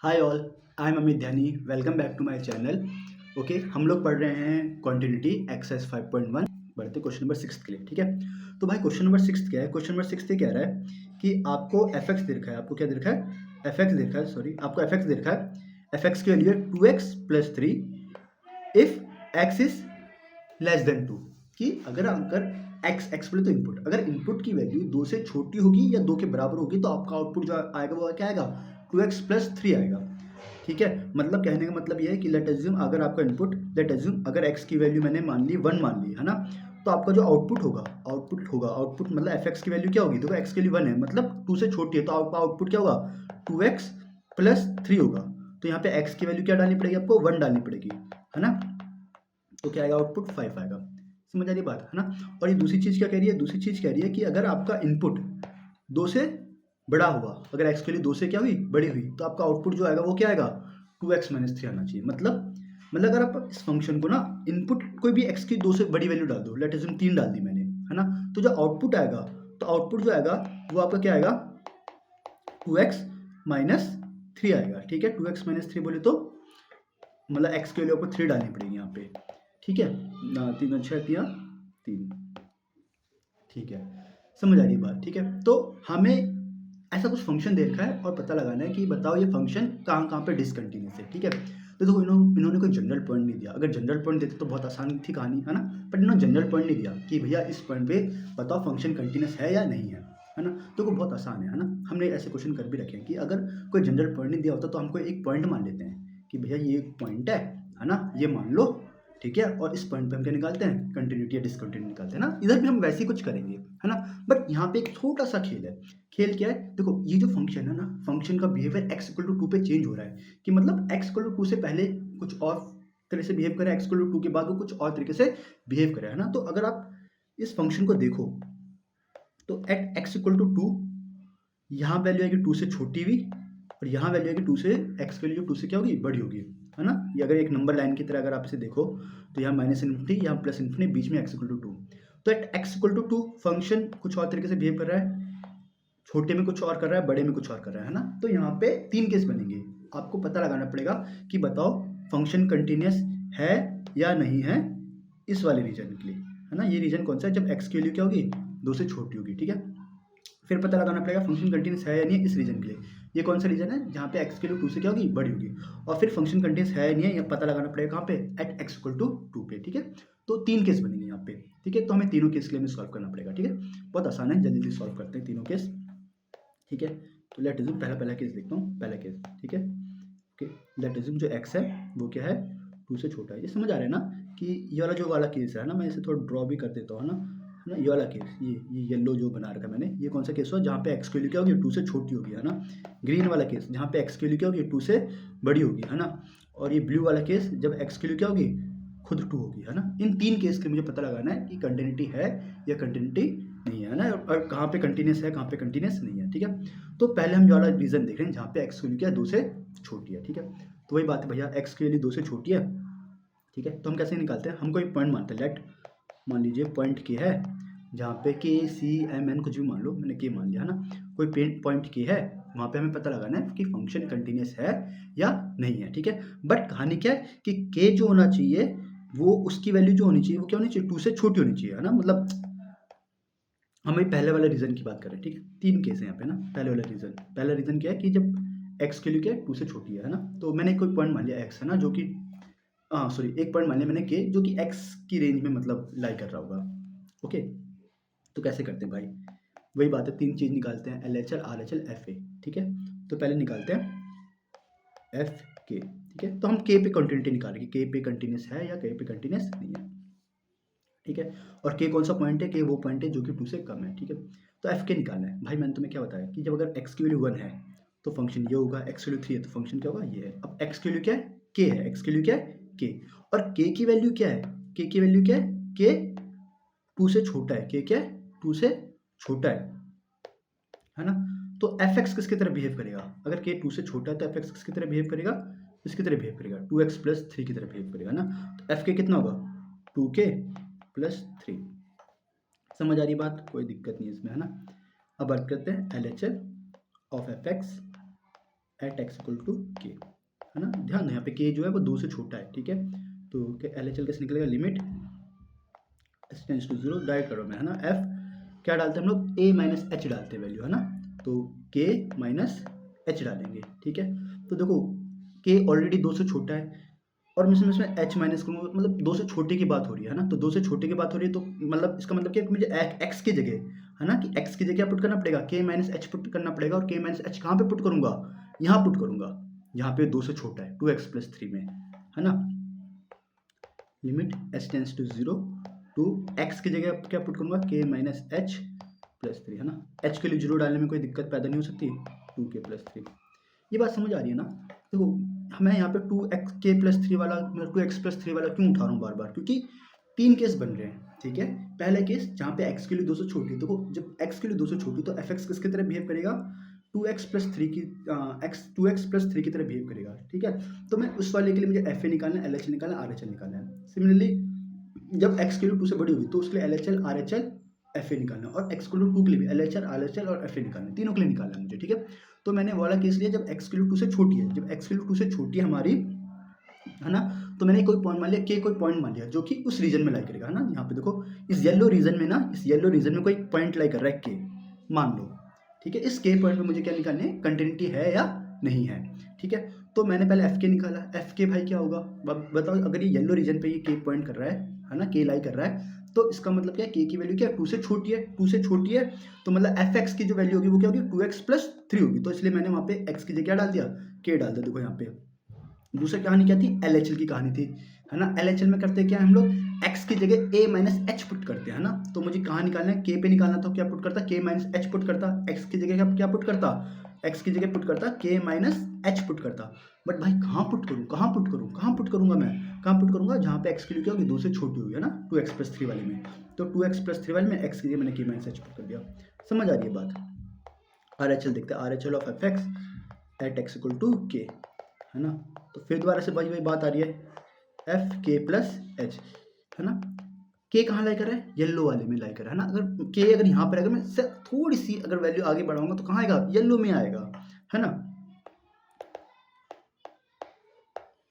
Hi all, I am Amit Dhyani. Welcome back to my channel. Okay, हम लोग पढ़ रहे हैं क्वांटिटी एक्सरसाइज 5.1। बढ़ते क्वेश्चन नंबर 6 के लिए। ठीक है, तो भाई क्वेश्चन नंबर 6 क्या है? क्वेश्चन नंबर 6 ये कह रहा है कि आपको एफ एक्स दे रखा है। आपको क्या दे रखा है? एफ एक्स दे रखा है। सॉरी, आपको एफ एक्स दे रखा है। एफ एक्स के लिए 2x+3 if x is less than 2। कि अगर अगर एक्स बोले तो इनपुट, अगर इनपुट की वैल्यू 2 से छोटी होगी या 2 के बराबर होगी तो आपका आउटपुट जो आएगा वो क्या आएगा? 2x+3 आएगा। ठीक है, मतलब कहने का मतलब ये है कि लेट अज्यूम अगर आपका इनपुट, लेट अज्यूम अगर x की वैल्यू मैंने मान ली 1 मान ली है ना, तो आपका जो आउटपुट मतलब एफ एक्स की वैल्यू क्या होगी? देखो x की वैल्यू 1 है, मतलब 2 से छोटी है, तो आपका आउटपुट क्या होगा? 2x+3 होगा। तो यहाँ पे x की वैल्यू क्या डालनी पड़ेगी? आपको 1 डालनी पड़ेगी, है ना। तो क्या आएगा? आउटपुट 5 आएगा। समझ आ रही बात, है ना। और ये दूसरी चीज क्या कह रही है? दूसरी चीज कह रही है कि अगर आपका इनपुट 2 से बड़ा हुआ, अगर x की वैल्यू 2 से क्या हुई? बड़ी हुई, तो आपका आउटपुट जो आएगा वो क्या आएगा? 2x-3 आना चाहिए। मतलब अगर आप इस फंक्शन को ना, इनपुट कोई भी x की 2 से बड़ी वैल्यू डाल दो, लेट अज्यूम 3 डाल दी मैंने, है ना, तो जो आउटपुट आएगा, तो आउटपुट जो आएगा वो आपका क्या आएगा? 2x-3 आएगा। ठीक है, 2x-3 बोले तो मतलब x के लिए आपको 3 डालनी पड़ेगी यहाँ पे। ठीक है ना, 3 अच्छा 3। ठीक है, समझ आ रही बात। ठीक है, तो हमें ऐसा कुछ फंक्शन दे रखा है और पता लगाना है कि बताओ ये फंक्शन कहाँ कहाँ पे डिसकंटिन्यूस है। ठीक है, तो देखो इन्होंने कोई जनरल पॉइंट नहीं दिया। अगर जनरल पॉइंट देते तो बहुत आसान थी कहानी, है ना। बट इन्होंने जनरल पॉइंट नहीं दिया कि भैया इस पॉइंट पे बताओ फंक्शन कंटिन्यूस है या नहीं है ना। तो वो बहुत आसान है ना। हमने ऐसे क्वेश्चन कर भी रखे हैं कि अगर कोई जनरल पॉइंट नहीं दिया होता तो हमको एक पॉइंट मान लेते हैं कि भैया ये एक पॉइंट है ना, ये मान लो। ठीक है, और इस पॉइंट पे हम क्या निकालते हैं? कंटिन्यूटी या डिसकंटिन्यूटी निकालते हैं ना। इधर भी हम वैसे ही कुछ करेंगे, है ना। बट यहाँ पे एक छोटा सा खेल है। खेल क्या है? देखो ये जो फंक्शन है ना, फंक्शन का बिहेवियर x=2 पे चेंज हो रहा है। कि मतलब x=2 से पहले कुछ और तरह से बिहेव करे, x=2 के बाद वो कुछ और तरीके से बिहेव करे, है ना। तो अगर आप इस फंक्शन को देखो तो एट x=2 यहाँ वैल्यू आएगी 2 से छोटी हुई, और यहाँ वैल्यू आएगी 2 से, x की वैल्यू 2 से क्या होगी? बड़ी होगी, है ना। ये अगर एक नंबर लाइन की तरह अगर आप इसे देखो तो यहाँ -∞, यहाँ +∞, बीच में x=2। तो एट x=2 फंक्शन कुछ और तरीके से बिहेव कर रहा है, छोटे में कुछ और कर रहा है, बड़े में कुछ और कर रहा है ना। तो यहाँ पे 3 केस बनेंगे। आपको पता लगाना पड़ेगा कि बताओ फंक्शन कंटिन्यूस है या नहीं है इस वाले रीजन के लिए, है ना। ये रीजन कौन सा है? जब x की वैल्यू क्या होगी? 2 से छोटी होगी। ठीक है, फिर पता लगाना पड़ेगा फंक्शन कंटिन्यूस है या नहीं है इस रीजन के लिए। ये कौन सा रीजन है? जहाँ पे x की वैल्यू 2 से क्या होगी? बड़ी होगी। और फिर फंक्शन कंटिन्यूस है या नहीं है ये पता लगाना पड़ेगा कहाँ पे? एट x=2 पे। ठीक है, तो 3 केस बनेंगे यहाँ पे। ठीक है, तो हमें तीनों केस के लिए हमें सॉल्व करना पड़ेगा। ठीक है, बहुत आसान है, जल्दी जल्दी सॉल्व करते हैं तीनों केस। ठीक है, तो लेट अज्यूम पहला केस देखता हूँ, पहला केस। ठीक है, ओके, लेट अज्यूम जो x है वो क्या है? 2 से छोटा है। ये समझ आ रहा है ना कि ये वाला जो वाला केस है ना, मैं इसे थोड़ा ड्रॉ भी कर देता हूँ ना, है ना। ये वाला केस, ये येलो जो बना रखा है मैंने, ये कौन सा केस हुआ? जहाँ पे x की वैल्यू क्या होगी? 2 से छोटी होगी, है ना। ग्रीन वाला केस जहाँ पे x की वैल्यू क्या होगी? 2 से बड़ी होगी, है ना। और ये ब्लू वाला केस जब x की वैल्यू क्या होगी? खुद 2 होगी, है ना। इन 3 केस के मुझे पता लगाना है कि कंटिन्यूटी है या कंटिन्यूटी नहीं है ना, और कहाँ पे कंटिन्यूस है, कहाँ पे कंटिन्यूस नहीं है। ठीक है, तो पहले हम जो वाला रीजन देख रहे हैं जहाँ पे x की वैल्यू क्या है? 2 से छोटी है। ठीक है, तो वही बात है भैया, x की वैल्यू 2 से छोटी है। ठीक है, तो हम कैसे निकालते हैं? हमको एक पॉइंट मानते हैं। लेट मान लीजिए पॉइंट के है जहाँ पे के सी एम एन कुछ भी मान लो, मैंने के मान लिया, है ना। कोई पॉइंट के है, वहाँ पे हमें पता लगाना है कि फंक्शन कंटिन्यूस है या नहीं है। ठीक है, बट कहानी क्या है कि के जो होना चाहिए वो उसकी वैल्यू जो होनी चाहिए वो क्या होनी चाहिए? 2 से छोटी होनी चाहिए, है ना। मतलब हम अभी पहले वाले रीजन की बात करें। ठीक है, 3 केस है यहाँ पे ना। पहला रीजन क्या है कि जब एक्स की वैल्यू क्या है? 2 से छोटी है ना। तो मैंने कोई पॉइंट मान लिया एक्स, है ना, जो कि हाँ सॉरी, एक पॉइंट मान लिया मैंने के, जो कि एक्स की रेंज में मतलब लाई कर रहा होगा। ओके, तो कैसे करते हैं भाई? वही बात है, 3 चीज़ निकालते हैं, L H L, R H L, F A. ठीक है, तो पहले निकालते हैं एफ के। ठीक है, तो हम के पे कंटिन्यूटी निकाल रहे हैं कि के पे कंटिन्यूस है या के पे कंटिन्यूस नहीं है। ठीक है, और के कौन सा पॉइंट है? के वो पॉइंट है जो कि 2 से कम है। ठीक है, तो एफ के निकालना है। भाई मैंने तुम्हें क्या बताया कि जब अगर एक्स की वैल्यू 1 है तो फंक्शन ये होगा, एक्स की वैल्यू 3 है तो फंक्शन क्या होगा? ये है। अब एक्स की वैल्यू क्या है? के है। एक्स की वैल्यू क्या है? के। और के की वैल्यू क्या है? के की वैल्यू क्या है? के 2 से छोटा है। के क्या है? 2 से छोटा है ना। तो एफ एक्स किसकी तरह बिहेव करेगा? अगर के 2 से छोटा है तो एफ एक्स किसकी तरह बिहेव करेगा? इसकी तरह बिहेव करेगा, 2x+3 की तरह बिहेव करेगा ना। तो एफ के कितना होगा? 2k+3। समझ आ रही बात? कोई दिक्कत नहीं इसमें, है ना। अब बात करते हैं L H L of f x. At x equal to k, है ना। ध्यान दो यहाँ पे के जो है वो 2 से छोटा है, ठीक है। तो एल एच एल कैसे निकलेगा, limit s tends to 0, direct करो मैं, है ना। एफ क्या डालते हैं हम लोग, ए माइनस एच डालते हैं वैल्यू, है ना। तो के माइनस एच डालेंगे, ठीक है। तो देखो के ऑलरेडी 2 से छोटा है और मैं इसमें एच माइनस करूँगा, मतलब 2 से छोटे की बात हो रही है ना। तो 2 से छोटे की बात हो रही है तो मतलब इसका मतलब क्या है, मुझे एक्स की जगह, है ना, कि एक्स की जगह पुट करना पड़ेगा, के माइनस एच पुट करना पड़ेगा। और के माइनस एच कहाँ पे पुट करूँगा, यहाँ पुट करूँगा, यहाँ पे 2 से छोटा है, 2x प्लस 3 में, है ना। Limit h tends to 0 to x की जगह क्या पुट करूँगा, के माइनस एच प्लस 3, है ना। एच के लिए 0 डालने में कोई दिक्कत पैदा नहीं हो सकती, 2k प्लस 3। ये बात समझ आ रही है ना। देखो मैं यहाँ पे 2k प्लस 3 वाला, मतलब 2x प्लस 3 वाला क्यों उठा रहा हूँ बार बार, क्योंकि 3 केस बन रहे हैं, ठीक है। पहला केस जहाँ पे x के लिए 2 से छोटी, देखो जब x के लिए 2 से छोटी तो fx किसकी तरह बिहेव करेगा, 2x प्लस 3 की 2x प्लस 3 की तरह बिहेव करेगा, ठीक है। तो मैं उस वाले के लिए मुझे fa निकालना है, LHL निकालना है, RHL निकालना है। सिमिलरली जब x के लिए 2 से बड़ी होगी तो उसके लिए LHL RHL FA निकालना है, और x के लिए 2 के लिए भी LHL RHL और FA निकालना है, तीनों के लिए निकालना है मुझे, ठीक है। तो मैंने वाला केस लिया जब x के लिए 2 से छोटी है, जब x के लिए 2 से छोटी है हमारी, है ना। तो मैंने कोई पॉइंट मान लिया, के कोई पॉइंट मान लिया जो कि उस रीजन में लाई करेगा, है ना। यहाँ पे देखो इस येलो रीजन में ना, इस येलो रीजन में कोई पॉइंट लाई कर रहा है के, मान लो, ठीक है। इस के पॉइंट पे मुझे क्या निकालने है, कंटिन्यूटी है या नहीं है, ठीक है। तो मैंने पहले एफ के निकाला, एफ के भाई क्या होगा, बताओ। अगर ये येलो रीजन पे ये के पॉइंट कर रहा है ना, के लाई कर रहा है, तो इसका मतलब क्या है, के की वैल्यू क्या है, 2 से छोटी है, 2 से छोटी है। तो मतलब एफ एक्स की जो वैल्यू होगी वो क्या होगी, 2x प्लस 3 होगी। तो इसलिए मैंने वहाँ पे x की जगह क्या डाल दिया, के डाल दिया। देखो यहाँ पे दूसरी कहानी क्या थी, LHL की कहानी थी, है ना। LHL में करते क्या हम लोग, x की जगह a माइनस एच पुट करते हैं, है ना। तो मुझे कहाँ निकालना है, k पे निकालना, तो क्या पुट करता, k माइनस एच पुट करता, x की जगह क्या पुट करता, x की जगह पुट करता k माइनस एच पुट करता। बट भाई कहाँ पुट करूँ, कहाँ पुट करूँ, कहाँ पुट करूँगा मैं, कहाँ पुट करूँगा, जहाँ पे x की वैल्यू क्या होगी, 2 से छोटी होगी, है ना, 2x प्लस 3 वाले में। तो 2x प्लस 3 वाले में x की जगह मैंने k माइनस एच पुट कर दिया। समझ आ रही है बात। RHL देखते हैं, RHL of f x at x equal to k, है ना। तो फिर दोबारा से वही बात आ रही है, एफ के प्लस एच, है ना। के कहाँ लाई कर रहा है, येलो वाले में लाई कर रहा है ना। अगर के अगर यहाँ पर अगर मैं थोड़ी सी अगर वैल्यू आगे बढ़ाऊंगा तो कहाँ आएगा, येलो में आएगा, है ना।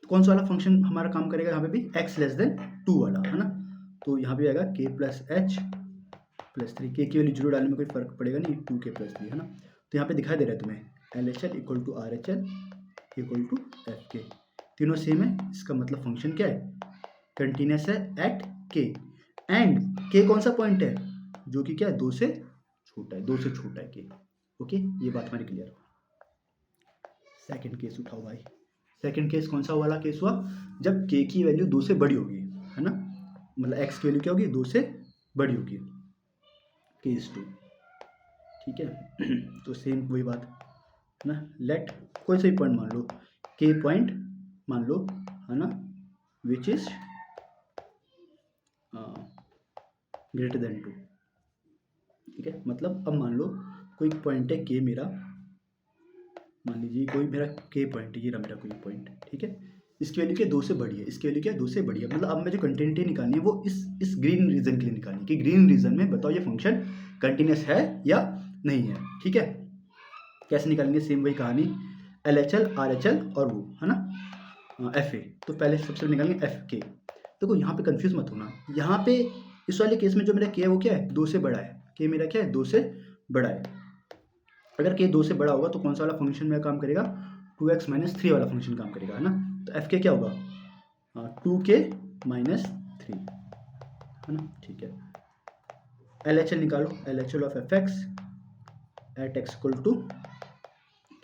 तो कौन सा वाला फंक्शन हमारा काम करेगा यहाँ पे भी, एक्स लेस देन 2 वाला, है ना। तो यहाँ पे आएगा के प्लस एच प्लस 3, के की वैल्यू 0 डालने में कोई फर्क पड़ेगा नहीं, 2k प्लस 3, है ना। तो यहाँ पे दिखाई दे रहा है तुम्हें LHL equal to RHL equal to f k, तीनों सेम है। इसका मतलब फंक्शन क्या है, कंटिन्यूस है एट के, एंड के कौन सा पॉइंट है, जो कि क्या है, 2 से छोटा है, 2 से छोटा है के। ओके, ये बात हमारी क्लियर। सेकंड केस उठाओ भाई। सेकंड केस कौन सा वाला केस हुआ, जब के की वैल्यू 2 से बड़ी होगी, है ना। मतलब एक्स की वैल्यू क्या होगी, 2 से बड़ी होगी, केस 2, ठीक है। तो सेम वही बात, है ना। लेट कोई सा भी पॉइंट मान लो, के पॉइंट मान लो, है ना, विच इज ग्रेटर देन 2, ठीक है। मतलब अब मान लो कोई पॉइंट है के मेरा, मान लीजिए कोई मेरा के पॉइंट है, ये रहा मेरा कोई पॉइंट, ठीक है। इसकी वैल्यू क्या 2 से बड़ी है, इसकी वैल्यू क्या 2 से बड़ी है। मतलब अब मैं जो कंटिन्यूटी निकालनी है वो इस ग्रीन रीजन के लिए निकालनी है, कि ग्रीन रीजन में बताओ ये फंक्शन कंटिन्यूस है या नहीं है, ठीक है। कैसे निकालेंगे, सेम वही कहानी, LHL RHL और वो, है ना, FA। तो पहले सबसे निकालेंगे FK। देखो यहाँ पे कंफ्यूज मत होना, यहाँ पे इस वाले केस में जो मेरा के है वो क्या है, 2 से बड़ा है, के मेरा क्या है, 2 से बड़ा है। अगर के 2 से बड़ा होगा तो कौन सा वाला फंक्शन मेरा काम करेगा, 2x माइनस 3 वाला फंक्शन काम करेगा, है ना। तो FK क्या होगा, 2k माइनस 3, है ना, ठीक है। LHL निकालो, LHL of FX at x equal to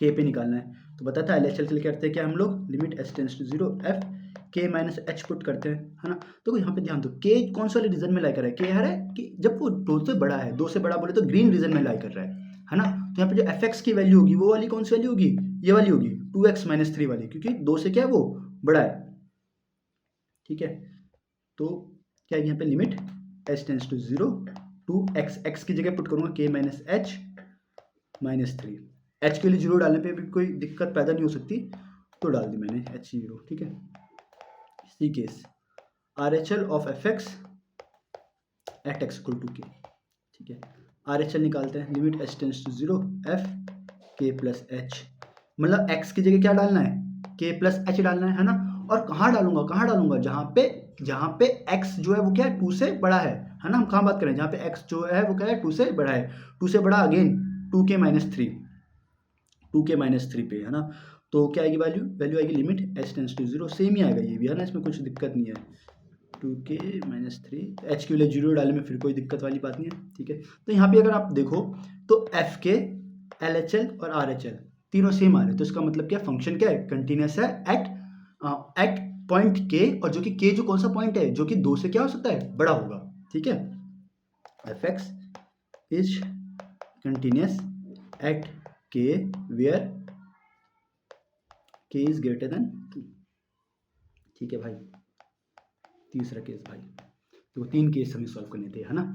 k पे निकालना है। तो बताया था LHL के लिए करते हैं क्या हम लोग, limit s tends to 0 f k minus h put करते हैं, है ना। तो यहाँ पे ध्यान दो, के कौन सा वाले रीजन में लाई कर रहा है, के है कि जब वो 2 से बड़ा है, 2 से बड़ा बोले तो ग्रीन रीजन में लाई कर रहा है ना। तो यहाँ पे जो एफ एक्स की वैल्यू होगी वो वाली कौन सी वैल्यू होगी, ये वाली होगी 2x माइनस 3 वाली, क्योंकि 2 से क्या है वो बड़ा है, ठीक है। तो क्या यहाँ पे limit h tends to 0 to x, x की जगह पुट करूंगा के माइनस एच माइनस 3, एच के लिए 0 डालने पे भी कोई दिक्कत पैदा नहीं हो सकती, तो डाल दी मैंने एच 0, ठीक है। इसी case RHL of f x at x equal to k, ठीक है। RHL निकालते हैं, limit h tends to 0 f k plus h मतलब x की जगह क्या डालना है, k प्लस एच डालना है ना। और कहाँ डालूंगा, जहाँ पे x जो है वो क्या है, 2 से बड़ा है ना। हम कहाँ बात करें, जहाँ पे x जो है वो क्या है, 2 से बड़ा है, 2 से बड़ा अगेन 2k-3, 2k-3 पे है ना। तो क्या आएगी वैल्यू आएगी limit h tends to 0, same ही आएगा ये भी है ना, इसमें कुछ दिक्कत नहीं है। 2k-3 h के लिए 0 डाले में फिर कोई दिक्कत वाली बात नहीं है, ठीक है। तो यहाँ पे अगर आप देखो तो एफ के, LHL और RHL तीनों सेम आ रहे हैं, तो इसका मतलब क्या, फंक्शन क्या है, कंटिन्यूस है एट पॉइंट के, और जो कि के जो कौन सा पॉइंट है, जो कि 2 से क्या हो सकता है, बड़ा होगा, ठीक है। F x is continuous at के वेयर के इज ग्रेटर देन 2, ठीक है भाई। तीसरा केस भाई, तो 3 केस हमें सॉल्व करने थे है ना।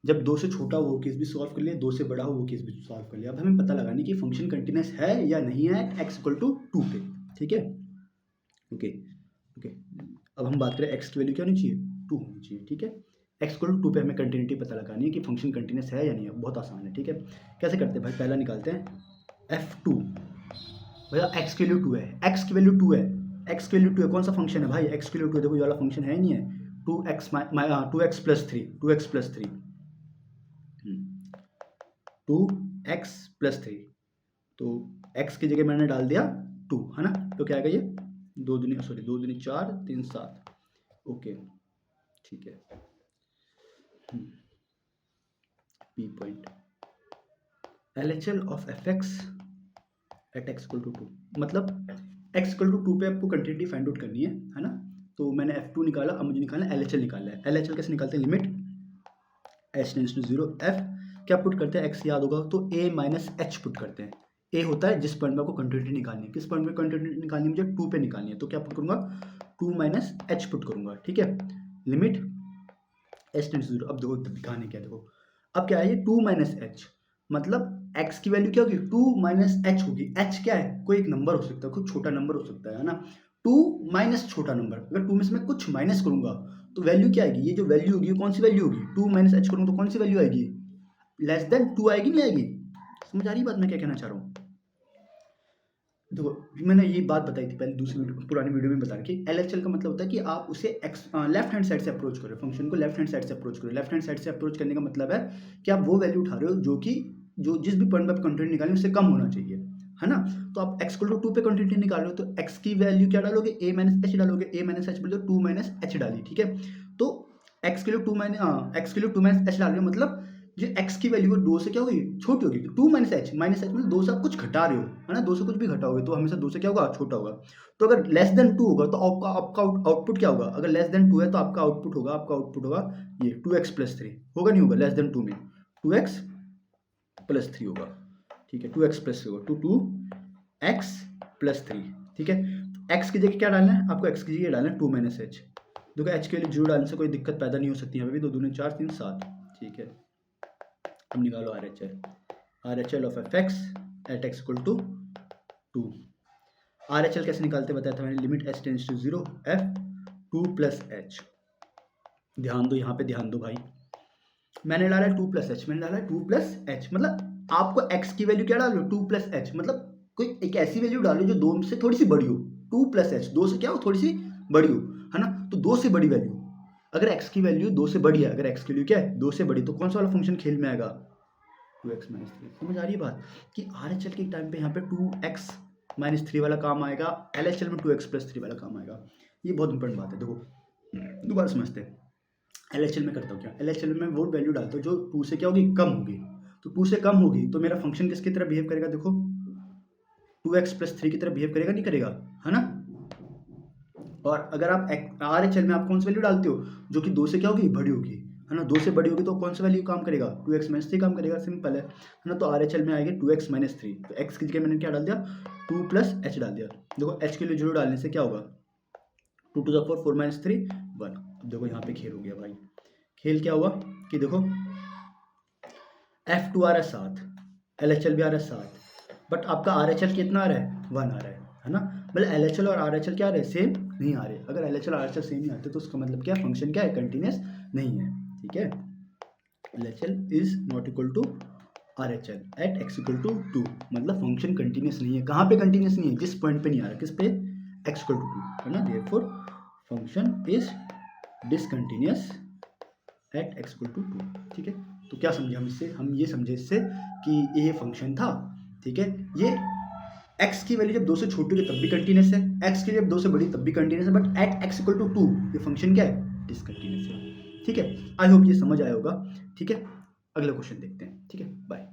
जब 2 से छोटा हो वो केस भी सॉल्व कर लिया, 2 से बड़ा हो वो केस भी सॉल्व कर लिया। अब हमें पता लगानी कि फंक्शन कंटिन्यूस है या नहीं है x इक्वल टू 2 पे, ठीक है। ओके, अब हम बात करें x की वैल्यू क्या होनी चाहिए, 2 होनी चाहिए, ठीक है। x इक्वल टू 2 पे हमें कंटिन्यूटी पता लगानी है कि फंक्शन कंटिन्यूस है या नहीं है। बहुत आसान है, ठीक है। कैसे करते हैं भाई, पहला निकालते हैं f2। भैया x की वैल्यू 2 है, x की वैल्यू 2 है, x की वैल्यू 2 है, कौन सा फंक्शन है भाई, x की वैल्यू 2 है, देखो ये वाला फंक्शन है नहीं है, 2x plus 3, 2x plus 3, 2x+3, तो x की जगह मैंने डाल दिया 2 है ना। तो क्या आएगा ये, 2 दूनी 4 3 7, ओके, ठीक है। P point LHL of fx at x equal to 2, मतलब x इक्वल टू 2 पे आपको कंटिन्यूटी फाइंड आउट करनी है ना। तो मैंने f2 निकाला, अब मुझे निकालना है LHL निकालना है। LHL कैसे निकालते हैं, limit h tends to 0 f क्या पुट करते हैं, x याद होगा तो a माइनस h पुट करते हैं। a होता है जिस पॉइंट में आपको कंटिन्यूटी निकालनी है, किस पॉइंट में कंटिन्यूटी निकालनी है, मुझे 2 पे निकालनी है, तो क्या पुट करूंगा, 2 माइनस h पुट करूंगा, ठीक है। लिमिट h टेंड्स टू 0, अब देखो दिखाने क्या, देखो अब क्या है ये 2 माइनस एच, मतलब x की वैल्यू क्या होगी, 2 माइनस एच होगी। h क्या है, कोई एक नंबर हो सकता है, कुछ छोटा नंबर हो सकता है ना। 2 माइनस छोटा नंबर, अगर 2 में से मैं कुछ माइनस करूंगा तो वैल्यू क्या आएगी, ये जो वैल्यू होगी कौन सी वैल्यू होगी, 2 माइनस एच करूंगा तो कौन सी वैल्यू आएगी, लेस देन 2 आएगी, नहीं आएगी। समझ आ रही बात मैं क्या कहना चाह रहा हूँ। देखो मैंने ये बात बताई थी पहले दूसरी पुरानी वीडियो में बता रखी, LHL का मतलब होता है कि आप उसे लेफ्ट हैंड साइड से अप्रोच करो, फंक्शन को लेफ्ट हैंड साइड से अप्रोच करो। लेफ्ट हैंड साइड से अप्रोच करने का मतलब है कि आप वो वैल्यू उठा रहे हो जो कि जो जिस भी पॉइंट पर आप कंटिन्यूटी निकालें उससे कम होना चाहिए, है ना। तो आप x इक्वल टू 2 पे कंटिन्यूटी निकाल रहे हो, तो x की वैल्यू क्या डालोगे, a माइनस एच डालोगे, a माइनस एच बोलो 2 माइनस एच डाली, ठीक है। तो x के लिए 2 माइनस एच डाल रहे हो, मतलब जो x की वैल्यू 2 से क्या होगी, छोटी होगी, तो 2 माइनस एच मतलब 2 से आप कुछ घटा रहे हो, है ना। 2 से कुछ भी घटाओगे तो हमेशा 2 से क्या होगा, छोटा होगा। तो अगर लेस देन 2 होगा तो आपका आउटपुट क्या होगा, अगर लेस देन 2 है तो आपका आउटपुट होगा ये 2x+3, होगा नहीं होगा, लेस देन 2 में 2x+3 होगा, ठीक है। 2x+3 होगा, 2x+3, ठीक है। x की जगह क्या डालना है आपको, x की जगह डालना है 2 माइनस एच। देखो h के लिए 0 डालने से कोई दिक्कत पैदा नहीं हो सकती, यहाँ पे भी 2 दूनी 4 3 7, ठीक है। अब निकालो RHL of fx at x equal to 2। RHL कैसे निकालते बताया था मैंने, limit h tends to 0 f 2 plus h. ध्यान दो, यहाँ पे ध्यान दो भाई, मैंने डाला है 2 प्लस एच, मैंने डाला है 2 प्लस एच, मतलब आपको x की वैल्यू क्या डालो, 2 प्लस एच, मतलब कोई एक ऐसी वैल्यू डालो जो 2 से थोड़ी सी बड़ी हो। 2 प्लस एच 2 से क्या हो, थोड़ी सी बड़ी हो, है ना। तो 2 से बड़ी वैल्यू, अगर x की वैल्यू 2 से बड़ी है, अगर x की वैल्यू क्या है 2 से बड़ी, तो कौन सा वाला फंक्शन खेल में आएगा, 2x-3। समझ आ रही है बात कि RHL के टाइम पे यहाँ पे 2x-3 वाला काम आएगा, LHL में 2x+3 वाला काम आएगा। ये बहुत इंपॉर्टेंट बात है, देखो दोबारा समझते हैं। LHL में करता हूँ क्या, LHL में वो वैल्यू डालता हूँ जो 2 से क्या होगी, कम होगी। तो 2 से कम होगी तो मेरा फंक्शन किसकी तरह बिहेव करेगा, देखो 2x+3 की तरह बिहेव करेगा, नहीं करेगा, है ना। और अगर आप RHL में आप कौन सी वैल्यू डालते हो जो कि 2 से क्या होगी, बड़ी होगी, है ना। 2 से बड़ी होगी तो कौन सा वैल्यू काम करेगा, 2x-3 काम करेगा, सिंपल है ना। तो RHL में आएगी 2x-3, तो x की जगह मैंने क्या डाल दिया, 2 प्लस एच डाल दिया। देखो h के लिए 0 डालने से क्या होगा, 2 टू द 4 4 माइनस 3 1। अब देखो यहाँ पे खेल हो गया भाई, खेल क्या हुआ कि देखो F2 आ रहा है 7, LHL भी आ रहा है 7, बट आपका RHL कितना आ रहा है, 1 आ रहा है ना। मतलब LHL और RHL क्या आ रहे हैं, सेम नहीं आ रहे। अगर LHL और RHL सेम नहीं आते तो उसका मतलब क्या, फंक्शन क्या है, कंटिन्यूस नहीं है, ठीक है। LHL is not equal to RHL at x equal to 2, मतलब फंक्शन कंटिन्यूस नहीं है। कहाँ पे कंटिन्यूस नहीं है? जिस पॉइंट पे नहीं आ रहा, किस पे? x इक्वल टू 2, है ना। Therefore function is discontinuous at x equal to 2, ठीक है। तो क्या समझे हम इससे? हम ये समझे इससे कि ये फंक्शन था, ठीक है, ये x की वैल्यू जब 2 से छोटी होगी तब भी कंटिन्यूस है, x की जब 2 से बड़ी तब भी कंटिन्यूस है, but at x equal to 2 ये फंक्शन क्या है? डिसकंटिन्यूस है, ठीक है। आई होप ये समझ आया होगा, ठीक है। अगला क्वेश्चन देखते हैं, ठीक है। बाय।